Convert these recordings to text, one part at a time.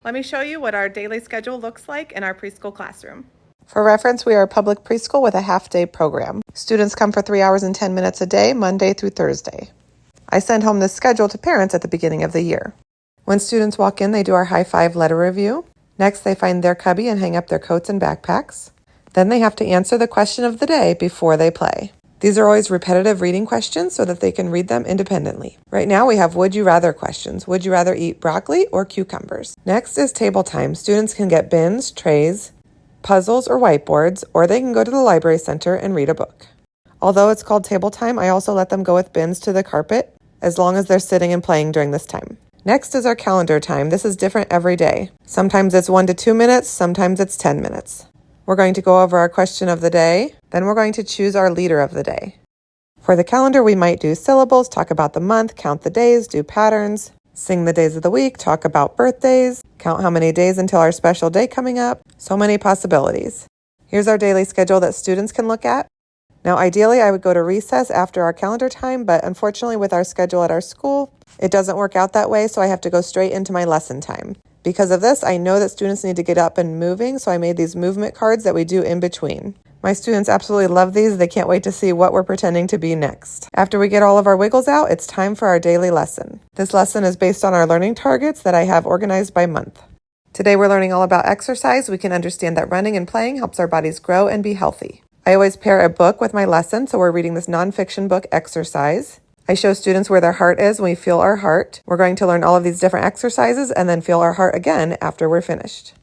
Let me show you what our daily schedule looks like in our preschool classroom. For reference, we are a public preschool with a half-day program. Students come for 3 hours and 10 minutes a day, Monday through Thursday. I send home this schedule to parents at the beginning of the year. When students walk in, they do our high five letter review. Next, they find their cubby and hang up their coats and backpacks. Then they have to answer the question of the day before they play. These are always repetitive reading questions so that they can read them independently. Right now we have would you rather questions. Would you rather eat broccoli or cucumbers? Next is table time. Students can get bins, trays, puzzles, or whiteboards, or they can go to the library center and read a book. Although it's called table time, I also let them go with bins to the carpet as long as they're sitting and playing during this time. Next is our calendar time. This is different every day. Sometimes it's 1 to 2 minutes, sometimes it's 10 minutes. We're going to go over our question of the day, then we're going to choose our leader of the day. For the calendar, we might do syllables, talk about the month, count the days, do patterns, sing the days of the week, talk about birthdays, count how many days until our special day coming up. So many possibilities. Here's our daily schedule that students can look at. Now, ideally, I would go to recess after our calendar time, but unfortunately with our schedule at our school, it doesn't work out that way, so I have to go straight into my lesson time. Because of this, I know that students need to get up and moving, so I made these movement cards that we do in between. My students absolutely love these. They can't wait to see what we're pretending to be next. After we get all of our wiggles out, it's time for our daily lesson. This lesson is based on our learning targets that I have organized by month. Today we're learning all about exercise. We can understand that running and playing helps our bodies grow and be healthy. I always pair a book with my lesson, so we're reading this nonfiction book, Exercise. I show students where their heart is when we feel our heart. We're going to learn all of these different exercises and then feel our heart again after we're finished.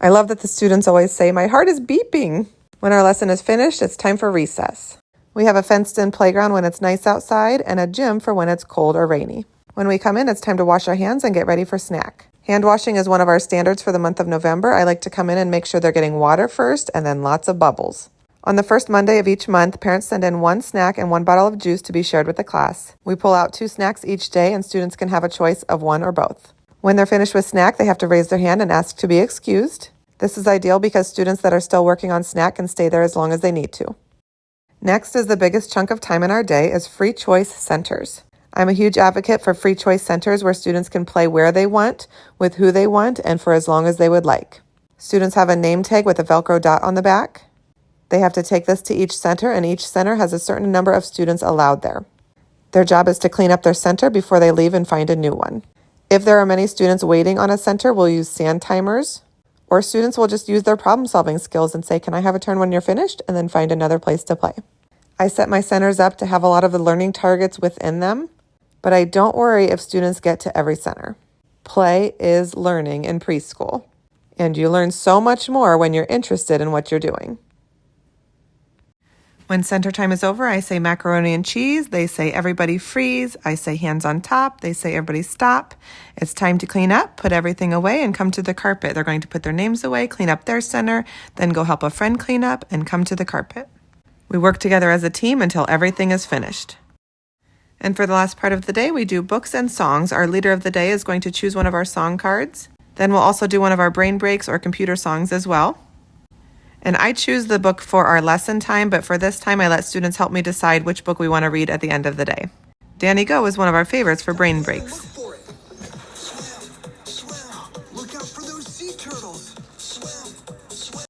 I love that the students always say, "My heart is beeping." When our lesson is finished, it's time for recess. We have a fenced-in playground when it's nice outside and a gym for when it's cold or rainy. When we come in, it's time to wash our hands and get ready for snack. Hand washing is one of our standards for the month of November. I like to come in and make sure they're getting water first and then lots of bubbles. On the first Monday of each month, parents send in 1 snack and 1 bottle of juice to be shared with the class. We pull out 2 snacks each day and students can have a choice of 1 or both. When they're finished with snack, they have to raise their hand and ask to be excused. This is ideal because students that are still working on snack can stay there as long as they need to. Next is the biggest chunk of time in our day is free choice centers. I'm a huge advocate for free choice centers where students can play where they want, with who they want, and for as long as they would like. Students have a name tag with a Velcro dot on the back. They have to take this to each center, and each center has a certain number of students allowed there. Their job is to clean up their center before they leave and find a new one. If there are many students waiting on a center, we'll use sand timers, or students will just use their problem-solving skills and say, "Can I have a turn when you're finished?" and then find another place to play. I set my centers up to have a lot of the learning targets within them, but I don't worry if students get to every center. Play is learning in preschool, and you learn so much more when you're interested in what you're doing. When center time is over, I say macaroni and cheese. They say everybody freeze. I say hands on top. They say everybody stop. It's time to clean up, put everything away, and come to the carpet. They're going to put their names away, clean up their center, then go help a friend clean up, and come to the carpet. We work together as a team until everything is finished. And for the last part of the day, we do books and songs. Our leader of the day is going to choose one of our song cards. Then we'll also do one of our brain breaks or computer songs as well. And I choose the book for our lesson time, but for this time I let students help me decide which book we want to read at the end of the day. Danny Go is one of our favorites for brain breaks.